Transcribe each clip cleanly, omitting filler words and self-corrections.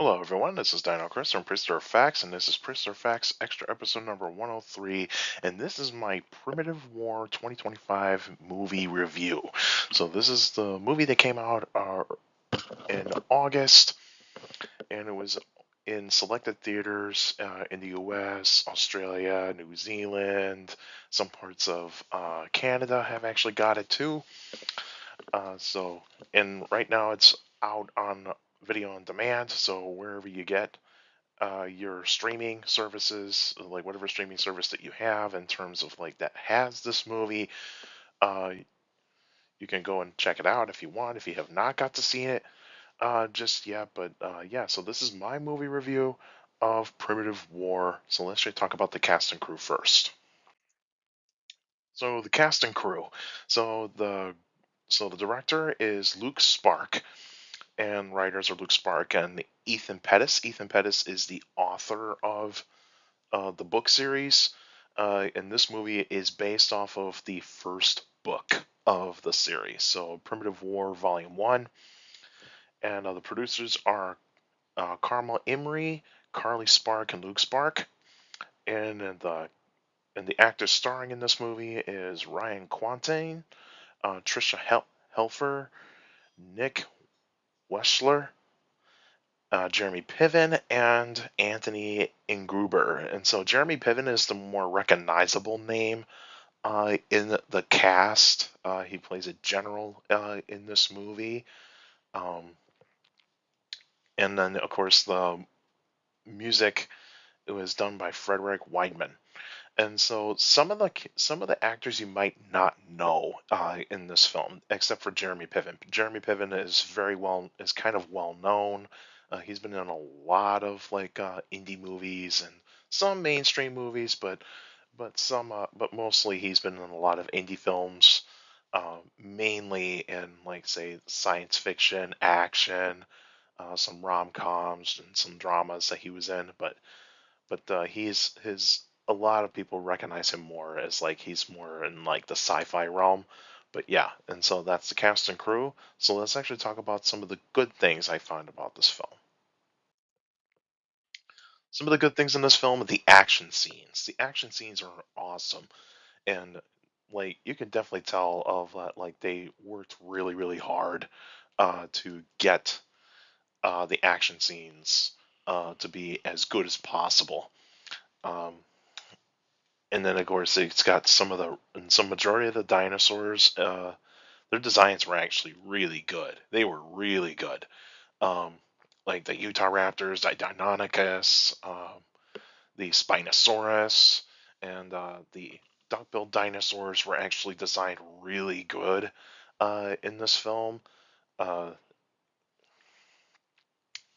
Hello, everyone. This is Dino Chris from Prehistoric Facts, and this is Prehistoric Facts Extra Episode number 103. And this is my Primitive War 2025 movie review. So, this is the movie that came out in August, and it was in selected theaters in the US, Australia, New Zealand, some parts of Canada have actually got it too. And right now it's out on video on demand, so wherever you get your streaming services, like whatever streaming service that you have in terms of like that has this movie, uh, you can go and check it out if you want, if you have not got to see it just yet. But yeah, so this is my movie review of Primitive War. So let's just talk about the cast and crew first. So the cast and crew. So the director is Luke Spark, and writers are Luke Spark and Ethan Pettis. Ethan Pettis is the author of the book series, and this movie is based off of the first book of the series. So, Primitive War Volume 1. And the producers are Karma Imrie, Carly Spark, and Luke Spark. And the actors starring in this movie is Ryan Quantain, Trisha Helfer, Nick Weschler, Jeremy Piven, and Anthony Ingruber. And so Jeremy Piven is the more recognizable name in the cast. He plays a general in this movie. Um, and then, of course, the music was done by Frederick Weidman. And so some of the actors you might not know in this film, except for Jeremy Piven. Jeremy Piven is kind of well known. He's been in a lot of like indie movies and some mainstream movies, but mostly he's been in a lot of indie films, mainly in like say science fiction, action, some rom coms and some dramas that he was in. But he's his a lot of people recognize him more as like he's more in like the sci-fi realm. But yeah, and so that's the cast and crew. So let's actually talk about some of the good things I find about this film. Some of the good things in this film are the action scenes. The action scenes are awesome, and like you can definitely tell of that like they worked really really hard to get the action scenes to be as good as possible. Um, and then of course it's got some majority of the dinosaurs. Their designs were actually really good. They were really good. Um, like the Utah Raptors, the Deinonychus, the Spinosaurus, and the duck-billed dinosaurs were actually designed really good in this film. Uh,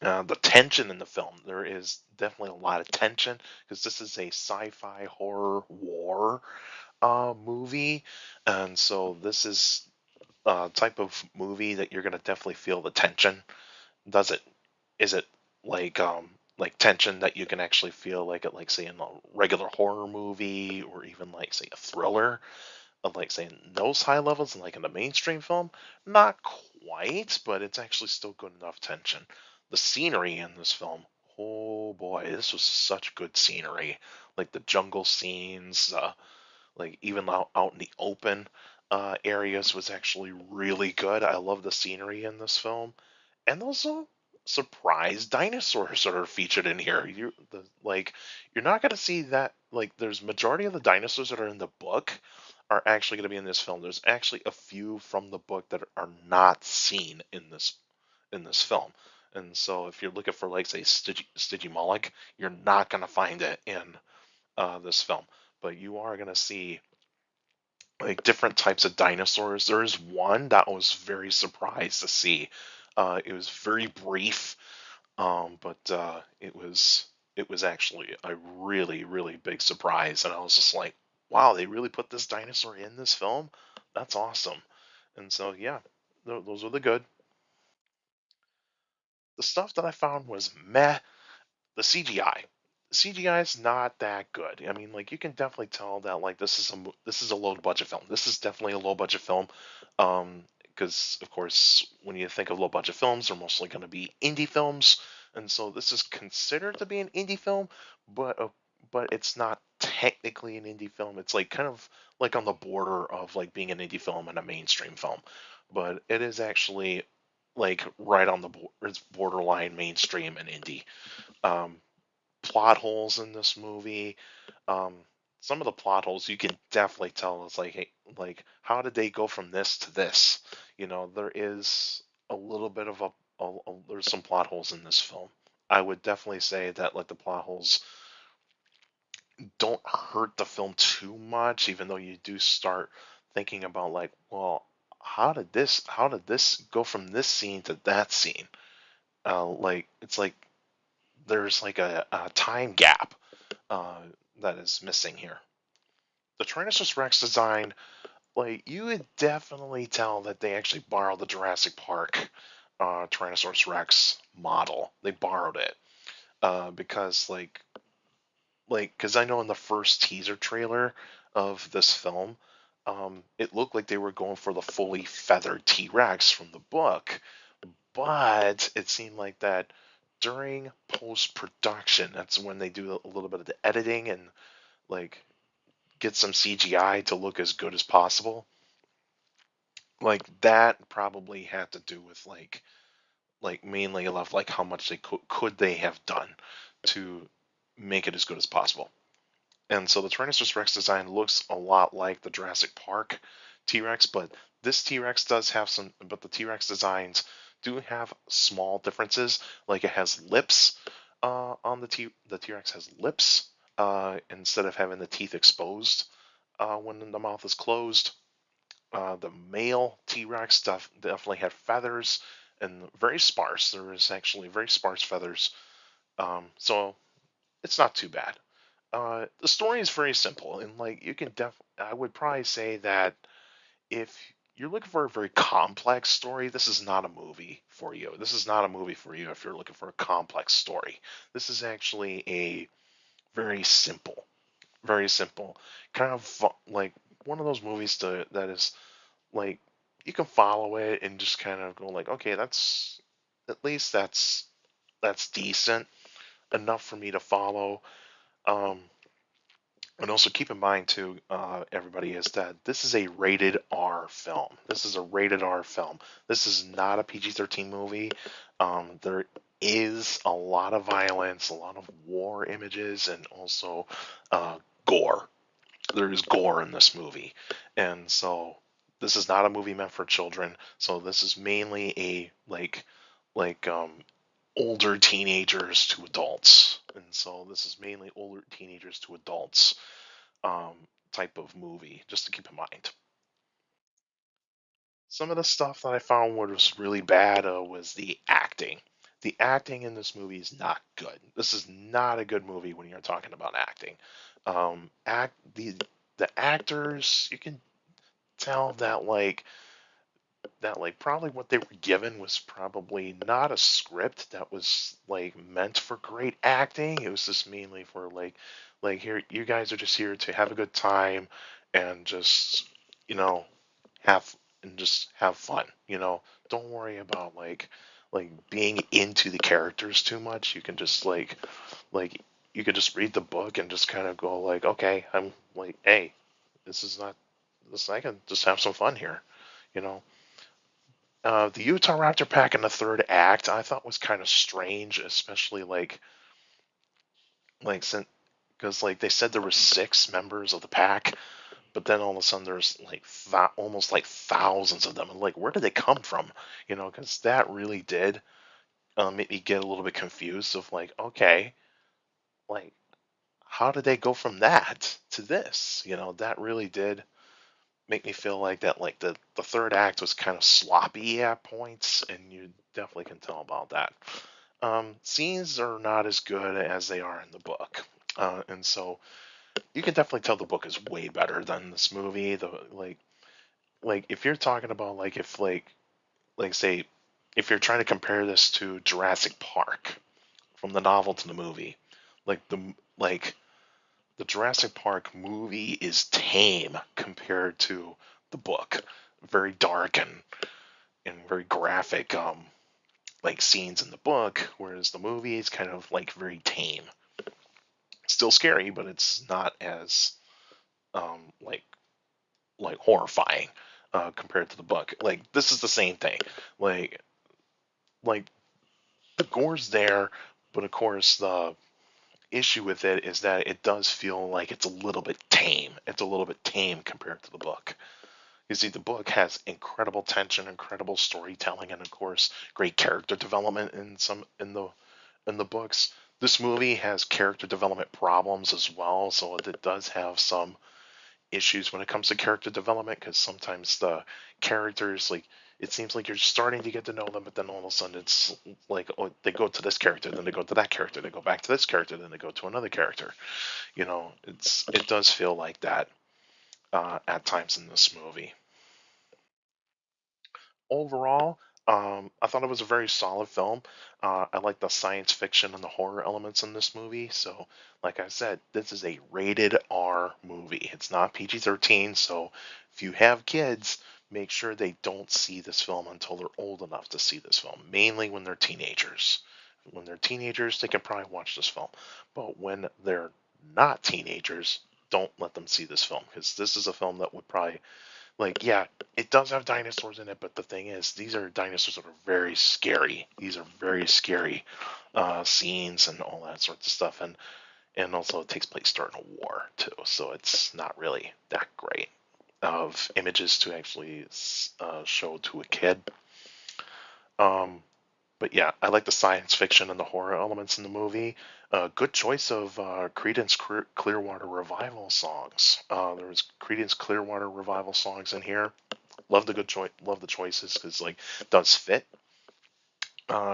the tension in the film, there is definitely a lot of tension because this is a sci-fi horror war movie, and so this is a type of movie that you're gonna definitely feel the tension. Does it? Is it like tension that you can actually feel like it like say in a regular horror movie or even like say a thriller of like saying those high levels and like in a mainstream film? Not quite, but it's actually still good enough tension. The scenery in this film, oh boy, this was such good scenery. Like the jungle scenes, like even out in the open areas was actually really good. I love the scenery in this film, and also surprise dinosaurs that are featured in here. You're not gonna see that. Like there's majority of the dinosaurs that are in the book are actually going to be in this film. There's actually a few from the book that are not seen in this film. And so if you're looking for like say Stygimoloch, you're not going to find it in this film. But you are going to see like different types of dinosaurs. There is one that I was very surprised to see. It was very brief, but it was actually a really really big surprise, and I was just like, wow, they really put this dinosaur in this film. That's awesome. And so yeah, those are the good. The stuff that I found was meh. The CGI. CGI is not that good. I mean, like you can definitely tell that like this is a low budget film. This is definitely a low budget film, because of course when you think of low budget films, they're mostly going to be indie films. and so this is considered to be an indie film, but but it's not technically an indie film. It's like kind of like on the border of like being an indie film and a mainstream film, but it is actually like right on the it's borderline mainstream and indie. Um, Plot holes in this movie. Um, some of the plot holes you can definitely tell it's like, hey, like how did they go from this to this? There is a little bit of there's some plot holes in this film. I would definitely say that like the plot holes don't hurt the film too much, even though you do start thinking about like, well, how did this go from this scene to that scene? Like it's like there's like a time gap uh, that is missing here. The Tyrannosaurus Rex design, like you would definitely tell that they actually borrowed the Jurassic Park Tyrannosaurus Rex model. They borrowed it because because I know in the first teaser trailer of this film, it looked like they were going for the fully feathered T Rex from the book, but it seemed like that during post production, that's when they do a little bit of the editing and like get some CGI to look as good as possible. Like that probably had to do with like mainly of like how much they could they have done to make it as good as possible. And so the Tyrannosaurus Rex design looks a lot like the Jurassic Park T Rex, but this T Rex does have but the T Rex designs do have small differences. Like it has lips on the T Rex has lips instead of having the teeth exposed when the mouth is closed. The male T Rex definitely had feathers and very sparse. There was actually very sparse feathers, so it's not too bad. The story is very simple, and like you can I would probably say that if you're looking for a very complex story, this is not a movie for you. This is not a movie for you if you're looking for a complex story. This is actually a very simple, very simple, kind of like one of those movies that is like you can follow it and just kind of go like, okay, that's at least that's decent enough for me to follow. Um, And also keep in mind too, everybody, is that this is a rated R film. This is a rated R film. This is not a PG-13 movie. There is a lot of violence, a lot of war images, and also gore. There is gore in this movie, and so this is not a movie meant for children. So this is mainly a like older teenagers to adults, and so this is mainly older teenagers to adults um, type of movie, just to keep in mind. Some of the stuff that I found was really bad was the acting. The acting in this movie is not good. This is not a good movie when you're talking about acting. Act the actors, you can tell that probably what they were given was probably not a script that was like meant for great acting. It was just mainly for like here you guys are just here to have a good time and just you know have just have fun. Don't worry about like being into the characters too much. You can just like you could just read the book and just kind of go like, okay, I'm like, hey, this is not this. I can just have some fun here, you know. The Utah Raptor pack in the third act I thought was kind of strange, especially like since because like they said there were six members of the pack, but then all of a sudden there's like almost like thousands of them, and like where did they come from? Because that really did make me get a little bit confused of like, okay, like how did they go from that to this? That really did make me feel like that like the third act was kind of sloppy at points, and you definitely can tell about that. Scenes are not as good as they are in the book, and so you can definitely tell the book is way better than this movie. The like if you're talking about like if like say if you're trying to compare this to Jurassic Park from the novel to the movie, like like the Jurassic Park movie is tame compared to the book. Very dark and very graphic. like scenes in the book, whereas the movie is kind of like very tame. Still scary, but it's not as like horrifying compared to the book. Like this is the same thing. Like like the gore's there, but of course the issue with it is that it does feel like it's a little bit tame. It's a little bit tame compared to the book. You see, the book has incredible tension, incredible storytelling, and of course, great character development in the books. This movie has character development problems as well, so it does have some issues when it comes to character development because sometimes the characters like it seems like you're starting to get to know them, but then all of a sudden it's like, oh, they go to this character, then they go to that character, they go back to this character, then they go to another character. It does feel like that at times in this movie. Overall, I thought it was a very solid film. I like the science fiction and the horror elements in this movie. So, like I said, this is a rated R movie. It's not PG-13. So, if you have kids, make sure they don't see this film until they're old enough to see this film, mainly when they're teenagers. When they're teenagers, they can probably watch this film. But when they're not teenagers, don't let them see this film because this is a film that would probably like, yeah, it does have dinosaurs in it, but the thing is, these are dinosaurs that are very scary. These are very scary scenes and all that sorts of stuff, and also it takes place during a war too, so it's not really that great of images to actually show to a kid. Um, but yeah, I like the science fiction and the horror elements in the movie. Good choice of Creedence Clearwater Revival songs. There was Creedence Clearwater Revival songs in here. Love the good choice. Love the choices because like it does fit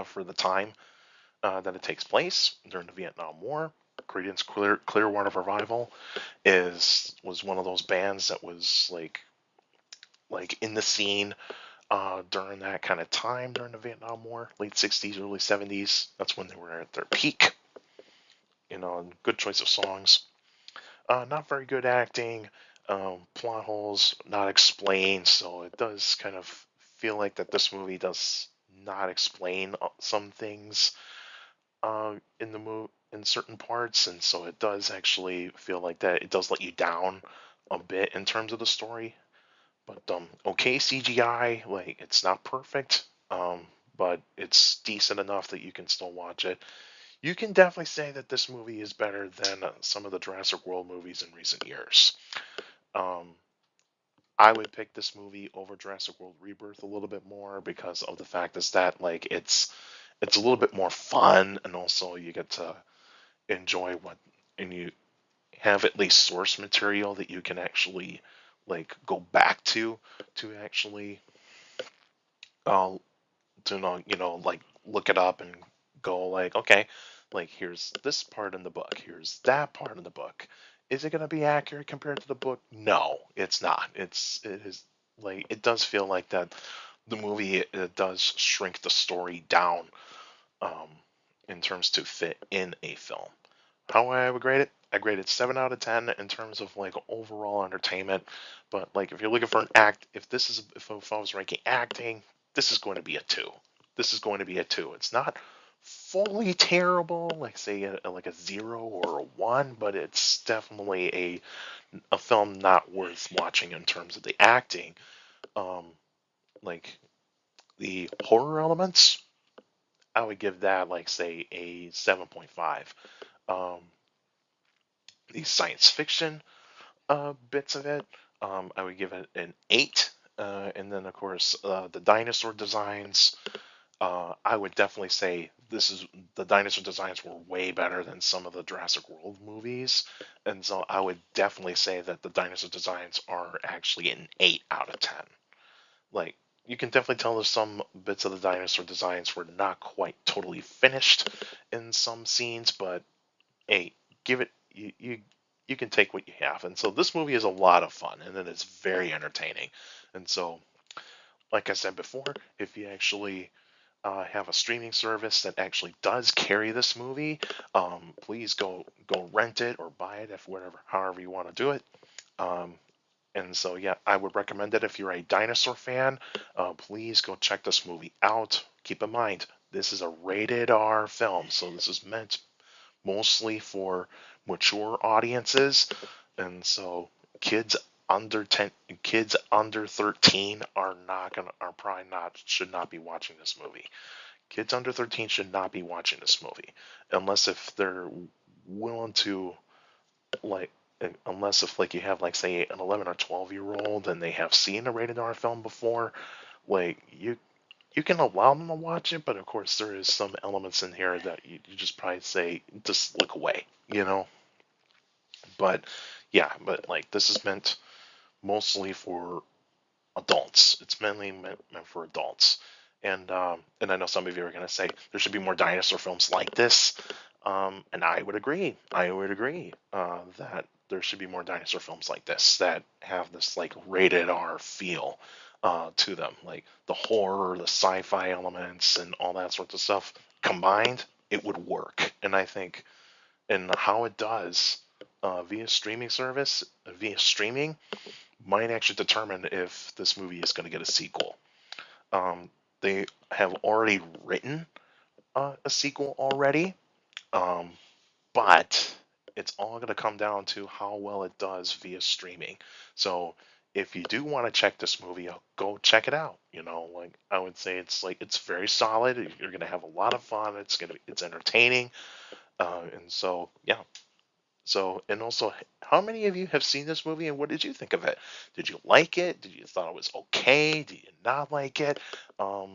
for the time that it takes place during the Vietnam War. Creedence Clearwater Revival is was one of those bands that was like in the scene during that kind of time during the Vietnam War, late 60s, early 70s. That's when they were at their peak. Good choice of songs. Not very good acting. Plot holes not explained, so it does kind of feel like that this movie does not explain some things in the movie in certain parts, and so it does actually feel like that it does let you down a bit in terms of the story. But okay CGI, like it's not perfect, but it's decent enough that you can still watch it. You can definitely say that this movie is better than some of the Jurassic World movies in recent years. Um, I would pick this movie over Jurassic World Rebirth a little bit more because of the fact is that like it's a little bit more fun, and also you get to enjoy what and you have at least source material that you can actually like go back to actually uh, to know, like look it up and go like, okay, like here's this part in the book, here's that part in the book. Is it going to be accurate compared to the book? No, it's not. It is like it does feel like that the movie it does shrink the story down um, in terms to fit in a film. How I would grade it? I grade it 7 out of 10 in terms of like overall entertainment. But like if you're looking for an act, if I was ranking acting, this is going to be a two. This is going to be a two. It's not fully terrible, like say like a 0 or a 1, but it's definitely a film not worth watching in terms of the acting. Um, like the horror elements, I would give that like say a 7.5. Um, the science fiction bits of it, I would give it an 8. And then, of course, the dinosaur designs, I would definitely say the dinosaur designs were way better than some of the Jurassic World movies. And so I would definitely say that the dinosaur designs are actually an 8 out of 10. Like, you can definitely tell there's some bits of the dinosaur designs were not quite totally finished in some scenes, but hey, give it you can take what you have. And so this movie is a lot of fun and then it's very entertaining. And so, like I said before, if you actually have a streaming service that actually does carry this movie, please go rent it or buy it if whatever however you want to do it. Um, and so yeah, I would recommend it if you're a dinosaur fan. Please go check this movie out. Keep in mind, this is a rated R film, so this is meant mostly for mature audiences, and so kids under 10, kids under 13 are probably not, should not be watching this movie. Kids under 13 should not be watching this movie unless if they're willing to, like, unless if like you have like say an 11 or 12-year old and they have seen a rated R film before, like you can allow them to watch it, but of course there is some elements in here that you just probably say just look away, you know. But yeah, but like this is meant mostly for adults. It's mainly meant for adults. And I know some of you are going to say there should be more dinosaur films like this, and I would agree. I would agree that there should be more dinosaur films like this that have this like rated R feel to them, like the horror, the sci-fi elements, and all that sorts of stuff combined. It would work, and I think, and how it does via streaming service, via streaming, might actually determine if this movie is going to get a sequel. They have already written a sequel already, um, but it's all going to come down to how well it does via streaming. So if you do want to check this movie out, go check it out. You know, like I would say, it's very solid. You're going to have a lot of fun. It's entertaining, and so yeah. So, and also, how many of you have seen this movie and what did you think of it? Did you like it? Did you thought it was okay? Did you not like it? Or,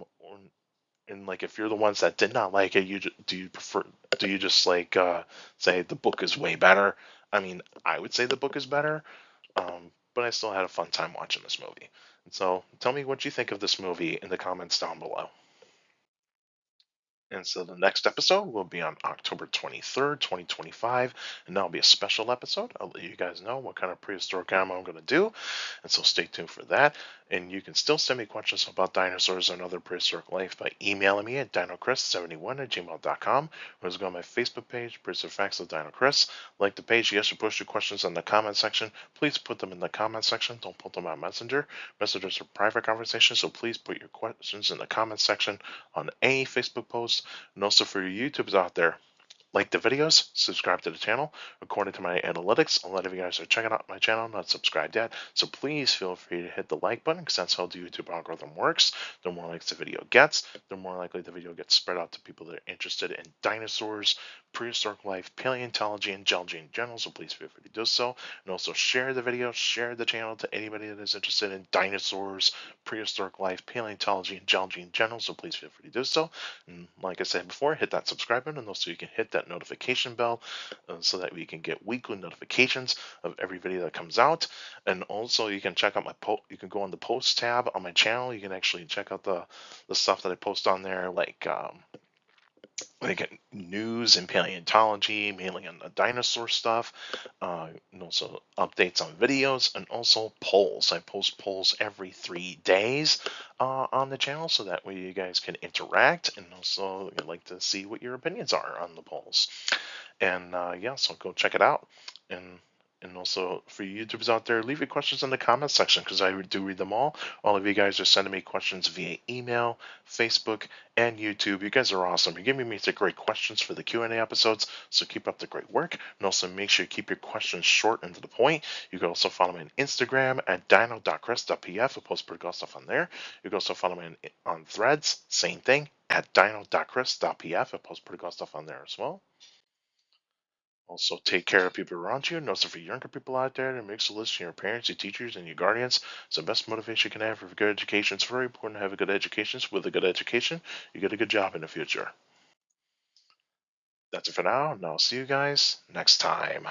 and like, if you're the ones that did not like it, do you prefer? Do you just like say the book is way better? I mean, I would say the book is better, but I still had a fun time watching this movie. And so, tell me what you think of this movie in the comments down below. And so the next episode will be on October 23rd, 2025. And that'll be a special episode. I'll let you guys know what kind of prehistoric animal I'm going to do. And so stay tuned for that. And you can still send me questions about dinosaurs and other prehistoric life by emailing me at dinochrist71@gmail.com. Or just go on my Facebook page, Prehistoric Facts of Dino Chris. Like the page, yes, you post your questions in the comment section. Please put them in the comment section. Don't put them on Messenger. Messengers are private conversations, so please put your questions in the comment section on any Facebook post. And also for you YouTubers out there, like the videos, subscribe to the channel. According to my analytics, a lot of you guys are checking out my channel, not subscribed yet. So please feel free to hit the like button because that's how the YouTube algorithm works. The more likes the video gets, the more likely the video gets spread out to people that are interested in dinosaurs, prehistoric life, paleontology, and geology in general. So please feel free to do so. And also share the video, share the channel to anybody that is interested in dinosaurs, prehistoric life, paleontology, and geology in general. So please feel free to do so. And like I said before, hit that subscribe button, and also you can hit that notification bell so that we can get weekly notifications of every video that comes out. And also you can check out you can go on the post tab on my channel. You can actually check out the stuff that I post on there, like news and paleontology, mainly on the dinosaur stuff, and also updates on videos, and also polls. I post polls every 3 days on the channel, so that way you guys can interact, and also I'd like to see what your opinions are on the polls. And yeah, so go check it out. And also for you YouTubers out there, leave your questions in the comments section because I do read them all. All of you guys are sending me questions via email, Facebook, and YouTube. You guys are awesome. You're giving me the great questions for the Q&A episodes, so keep up the great work. And also make sure you keep your questions short and to the point. You can also follow me on Instagram at dino.chris.pf. I post pretty good stuff on there. You can also follow me on Threads, same thing, at dino.chris.pf. I post pretty good stuff on there as well. Also, take care of people around you. And also, for younger people out there, that makes a list to your parents, your teachers, and your guardians. It's the best motivation you can have for a good education. It's very important to have a good education. So with a good education, you get a good job in the future. That's it for now, and I'll see you guys next time.